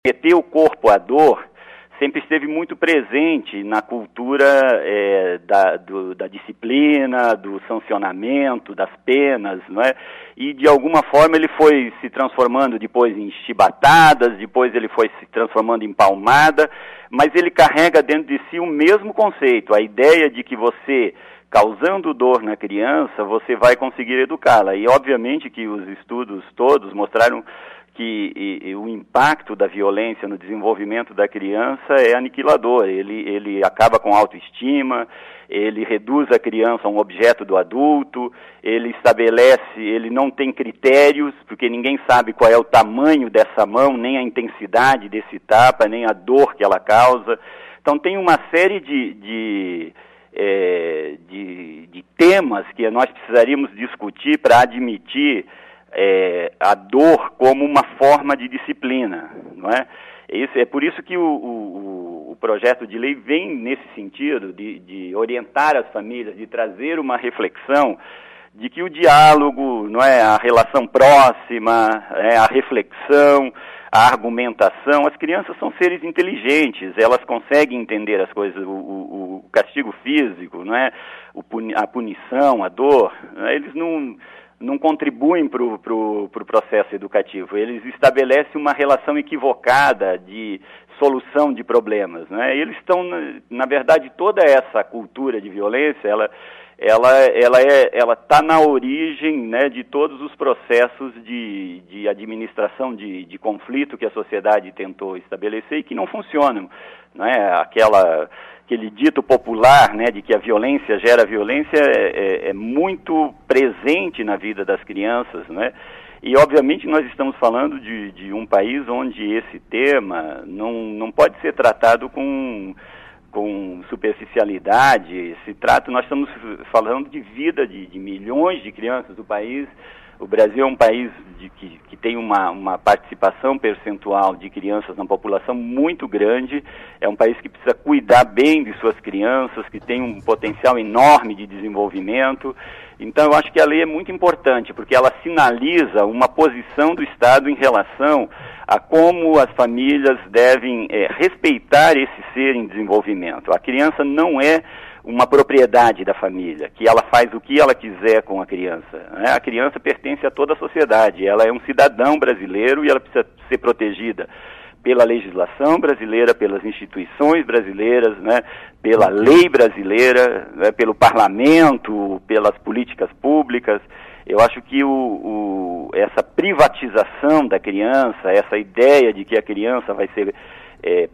submeter o corpo à dor sempre esteve muito presente na cultura da disciplina, do sancionamento, das penas, não é? E de alguma forma ele foi se transformando depois em chibatadas, depois ele foi se transformando em palmada, mas ele carrega dentro de si o mesmo conceito, a ideia de que você, causando dor na criança, você vai conseguir educá-la. E obviamente que os estudos todos mostraram que o impacto da violência no desenvolvimento da criança é aniquilador. Ele acaba com a autoestima, ele reduz a criança a um objeto do adulto, ele não tem critérios, porque ninguém sabe qual é o tamanho dessa mão, nem a intensidade desse tapa, nem a dor que ela causa. Então tem uma série de temas que nós precisaríamos discutir para admitir a dor como uma forma de disciplina, não é? É por isso que o projeto de lei vem nesse sentido, de orientar as famílias, de trazer uma reflexão de que o diálogo, não é, a relação próxima, a reflexão, a argumentação, as crianças são seres inteligentes, elas conseguem entender as coisas, o castigo físico, não é? A punição, a dor, eles não contribuem para o processo educativo, eles estabelecem uma relação equivocada de solução de problemas, né? Eles estão, na verdade, toda essa cultura de violência, ela está na origem, né, de todos os processos de administração de conflito que a sociedade tentou estabelecer e que não funcionam, né? Aquele dito popular, né, de que a violência gera violência é muito presente na vida das crianças, né? E, obviamente, nós estamos falando de um país onde esse tema não pode ser tratado com superficialidade. Nós estamos falando de vida de milhões de crianças do país. O Brasil é um país que tem uma participação percentual de crianças na população muito grande, é um país que precisa cuidar bem de suas crianças, que tem um potencial enorme de desenvolvimento. Então eu acho que a lei é muito importante, porque ela sinaliza uma posição do Estado em relação a como as famílias devem respeitar esse ser em desenvolvimento. A criança não é uma propriedade da família, que ela faz o que ela quiser com a criança, né? A criança pertence a toda a sociedade, ela é um cidadão brasileiro e ela precisa ser protegida pela legislação brasileira, pelas instituições brasileiras, né? Pela lei brasileira, né? Pelo parlamento, pelas políticas públicas. Eu acho que essa privatização da criança, essa ideia de que a criança vai ser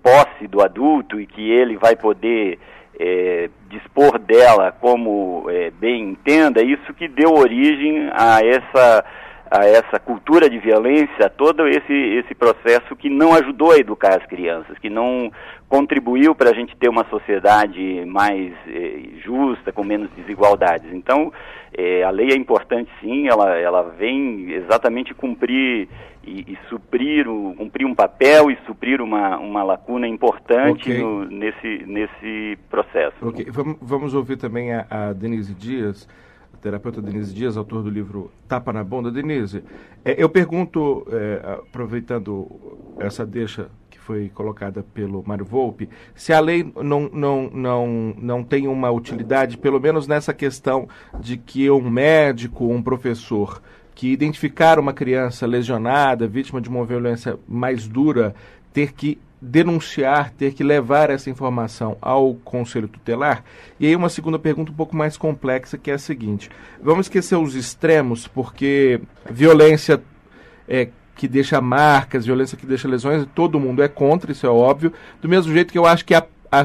posse do adulto e que ele vai poder dispor dela como bem entenda, isso que deu origem a essa cultura de violência, todo esse processo que não ajudou a educar as crianças, que não contribuiu para a gente ter uma sociedade mais justa, com menos desigualdades. Então, a lei é importante sim, ela vem exatamente cumprir e suprir um papel e suprir uma lacuna importante nesse processo. Ok, vamos ouvir também a Denise Dias, a terapeuta Denise Dias, autor do livro Tapa na Bunda. Denise, eu pergunto, aproveitando essa deixa que foi colocada pelo Mário Volpi, se a lei não tem uma utilidade, pelo menos nessa questão de que um médico, um professor que identificar uma criança lesionada, vítima de uma violência mais dura, ter que denunciar, ter que levar essa informação ao Conselho Tutelar. E aí uma segunda pergunta um pouco mais complexa, que é a seguinte: vamos esquecer os extremos, porque violência que deixa marcas, violência que deixa lesões, todo mundo é contra, isso é óbvio, do mesmo jeito que eu acho que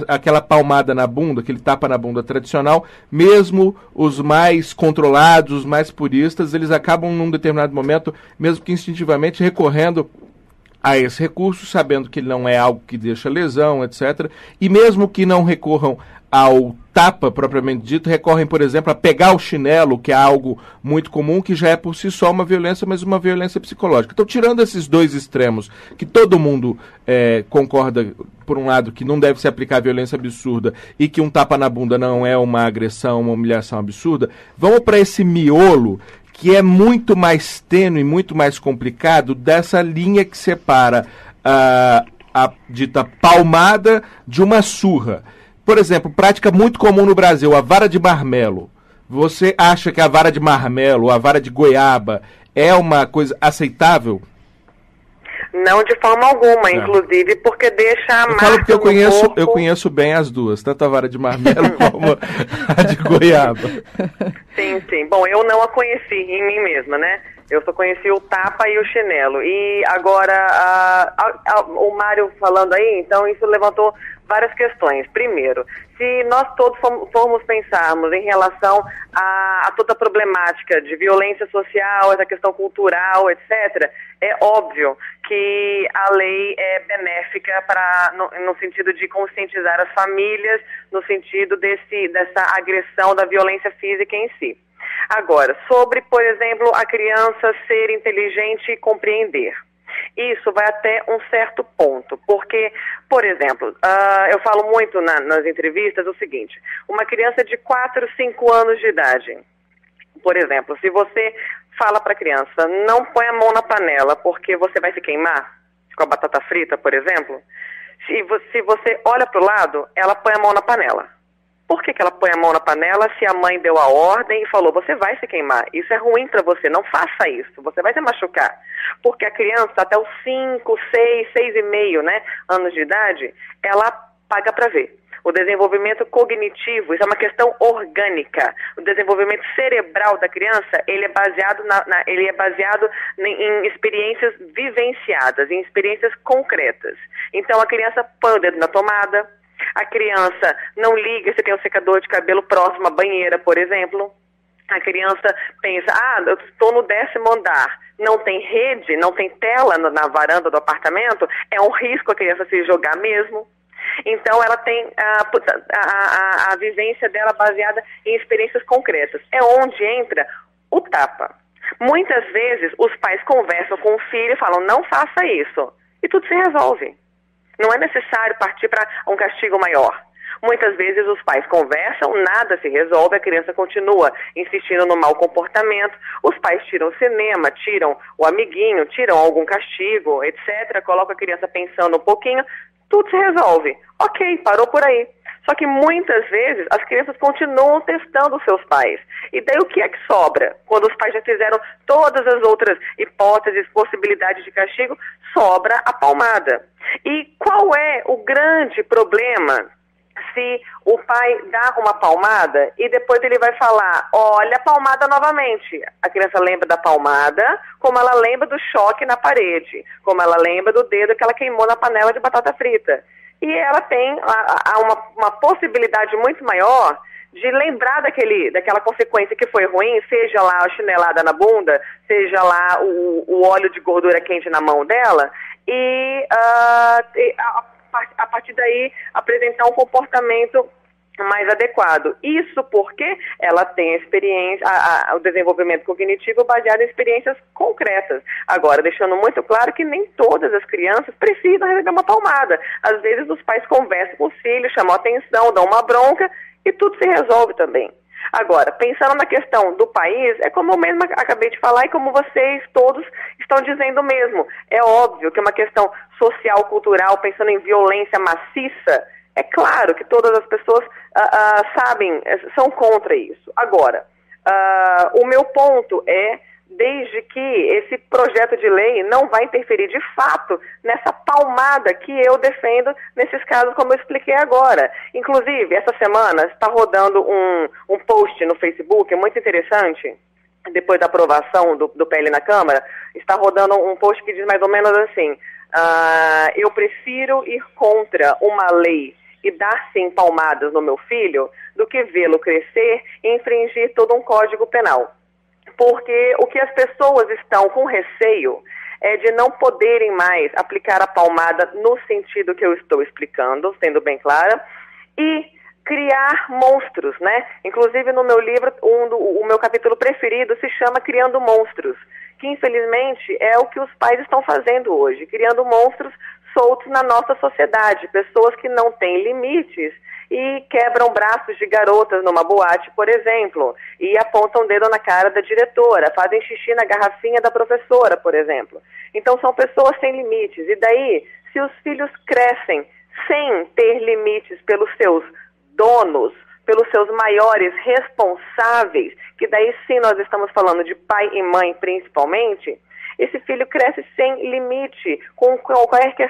aquela palmada na bunda, aquele tapa na bunda tradicional, mesmo os mais controlados, os mais puristas, eles acabam num determinado momento, mesmo que instintivamente, recorrendo a esse recurso, sabendo que ele não é algo que deixa lesão, etc. E mesmo que não recorram ao tapa propriamente dito, recorrem, por exemplo, a pegar o chinelo, que é algo muito comum, que já é por si só uma violência, mas uma violência psicológica. Então, tirando esses dois extremos, que todo mundo concorda, por um lado, que não deve se aplicar violência absurda e que um tapa na bunda não é uma agressão, uma humilhação absurda, vamos para esse miolo, que é muito mais tênue, muito mais complicado, dessa linha que separa a dita palmada de uma surra. Por exemplo, prática muito comum no Brasil, a vara de marmelo. Você acha que a vara de marmelo, a vara de goiaba, é uma coisa aceitável? Não de forma alguma, inclusive porque deixa a marca. Falo porque eu conheço bem as duas, tanto a vara de marmelo como a de goiaba. Sim, sim. Bom, eu não a conheci em mim mesma, né? Eu só conheci o tapa e o chinelo. E agora, o Mário falando aí, então isso levantou várias questões. Primeiro, se nós todos formos pensarmos em relação a toda a problemática de violência social, essa questão cultural, etc., é óbvio que a lei é benéfica no sentido de conscientizar as famílias, no sentido dessa agressão da violência física em si. Agora, sobre, por exemplo, a criança ser inteligente e compreender. Isso vai até um certo ponto, porque, por exemplo, eu falo muito nas entrevistas o seguinte: uma criança de 4, 5 anos de idade, por exemplo, se você fala para a criança, não põe a mão na panela porque você vai se queimar, com a batata frita, por exemplo, se você olha para o lado, ela põe a mão na panela. Por que ela põe a mão na panela se a mãe deu a ordem e falou, você vai se queimar, isso é ruim para você, não faça isso, você vai se machucar? Porque a criança, até os 5, 6, 6,5, né, anos de idade, ela paga para ver. O desenvolvimento cognitivo, isso é uma questão orgânica. O desenvolvimento cerebral da criança, ele é baseado em experiências vivenciadas, em experiências concretas. Então a criança põe o dedo na tomada, a criança não liga se tem um secador de cabelo próximo à banheira, por exemplo. A criança pensa, eu estou no 10º andar, não tem rede, não tem tela na varanda do apartamento, é um risco a criança se jogar mesmo. Então ela tem a vivência dela baseada em experiências concretas. É onde entra o tapa. Muitas vezes os pais conversam com o filho e falam, não faça isso, e tudo se resolve. Não é necessário partir para um castigo maior. Muitas vezes os pais conversam, nada se resolve, a criança continua insistindo no mau comportamento, os pais tiram o cinema, tiram o amiguinho, tiram algum castigo, etc., colocam a criança pensando um pouquinho, tudo se resolve. Ok, parou por aí. Só que muitas vezes as crianças continuam testando os seus pais. E daí o que é que sobra? Quando os pais já fizeram todas as outras hipóteses, possibilidades de castigo, sobra a palmada. E qual é o grande problema se o pai dá uma palmada e depois ele vai falar, olha a palmada novamente? A criança lembra da palmada, como ela lembra do choque na parede, como ela lembra do dedo que ela queimou na panela de batata frita. E ela tem uma possibilidade muito maior de lembrar daquela consequência que foi ruim, seja lá a chinelada na bunda, seja lá o óleo de gordura quente na mão dela, e a partir daí apresentar um comportamento mais adequado. Isso porque ela tem experiência, o desenvolvimento cognitivo baseado em experiências concretas. Agora, deixando muito claro que nem todas as crianças precisam receber uma palmada. Às vezes os pais conversam com os filhos, chamam a atenção, dão uma bronca e tudo se resolve também. Agora, pensando na questão do país, é como eu mesma acabei de falar e como vocês todos estão dizendo mesmo. É óbvio que é uma questão social, cultural, pensando em violência maciça, é claro que todas as pessoas sabem, são contra isso. Agora, o meu ponto é, desde que esse projeto de lei não vai interferir de fato nessa palmada que eu defendo nesses casos, como eu expliquei agora. Inclusive, essa semana está rodando um post no Facebook muito interessante, depois da aprovação do PL na Câmara, está rodando um post que diz mais ou menos assim, eu prefiro ir contra uma lei e dar sim palmadas no meu filho do que vê-lo crescer e infringir todo um código penal. Porque o que as pessoas estão com receio é de não poderem mais aplicar a palmada no sentido que eu estou explicando, sendo bem clara, e criar monstros, né? Inclusive no meu livro, o meu capítulo preferido se chama Criando Monstros, que infelizmente é o que os pais estão fazendo hoje, criando monstros soltos na nossa sociedade, pessoas que não têm limites e quebram braços de garotas numa boate, por exemplo, e apontam o dedo na cara da diretora, fazem xixi na garrafinha da professora, por exemplo. Então são pessoas sem limites, e daí, Se os filhos crescem sem ter limites pelos seus donos, pelos seus maiores responsáveis, que daí sim nós estamos falando de pai e mãe principalmente, esse filho cresce sem limite, com qualquer